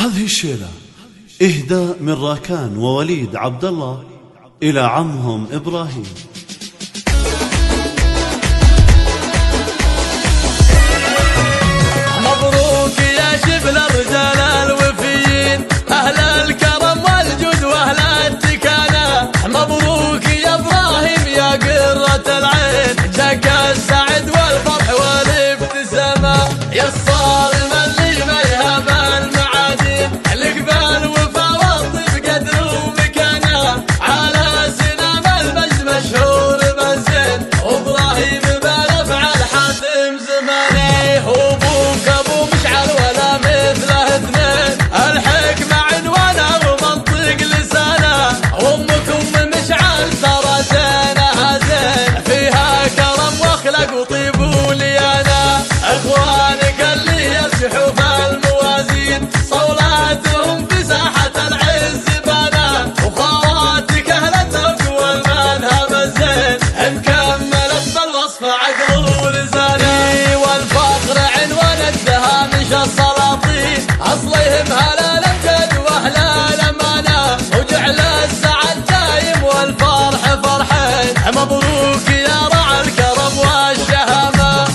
هذه الشيلة إهداء من راكان ووليد عبد الله إلى عمهم إبراهيم. مبروك يا شبل الرجال الوفيين، أهل الكرم والجود وأهل التكانة. مبروك يا إبراهيم يا قرة العين، جاك السعد والفرح والابتسامة. يا الصارم اللي ما يهاب المعادين، الإقبال وفا والطيب قدر ومكانة. على سنام المجد مشهور بالزين، وإبراهيم بالأفعال حاتم زماني. وأبوك أبو مشعل ولا مثله اثنين، الحكمة عنوانه ومنطق لسانه. وأمك أم مشعل ترى زينها زين، فيها كرم واخلاق وطيب وليانة. إخوانك اللي يرجحوا في الموازين، صولاتهم في ساحة العز بانة. وخواتك أهل الذوق والمنهب الزين، مكملت بالوصف عقل ولساني. والفخر عنوان الدهامش السلاطين، أصلهم هلا الأمجد وأهل الأمانة. وجعل السعد دايم والفرح فرحين، مبروك يا رعى الكرم والشهامة.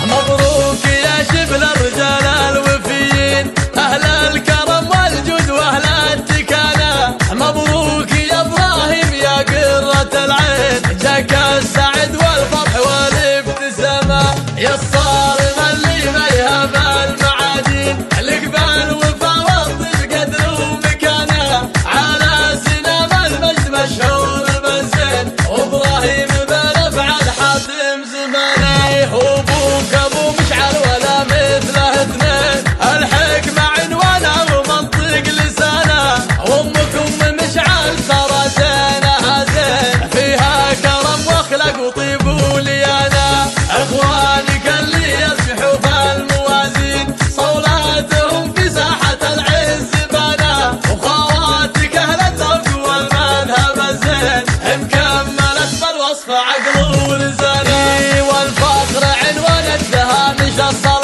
مبروك يا شبل الرجال الوفيين، أهل الكرم والجود وأهل التكانة. مبروك يا إبراهيم يا قرة العين، جاك السعد والفرح والابتسامة. يا الصارم اللي ما يهاب المعادين، الإقبال وفا والطيب قدر ومكانة. على سنام المجد مشهور بالزين، وإبراهيم بالأفعال حاتم زماني. وأبوك أبو مشعل ولا مثله اثنين، الحكمة عنوانه ومنطق لسانه. وأمك أم مشعل ترى زينها زين، فيها كرم واخلاق وطيب وليانة. إخوانك اللي يرجحوا في الموازين، صولاتهم في ساحة العز بانة. وخواتك أهل الذوق والمنهب الزين، مكملت بالوصف عقل ولساني. والفخر عنوان الدهامش الصلاطين،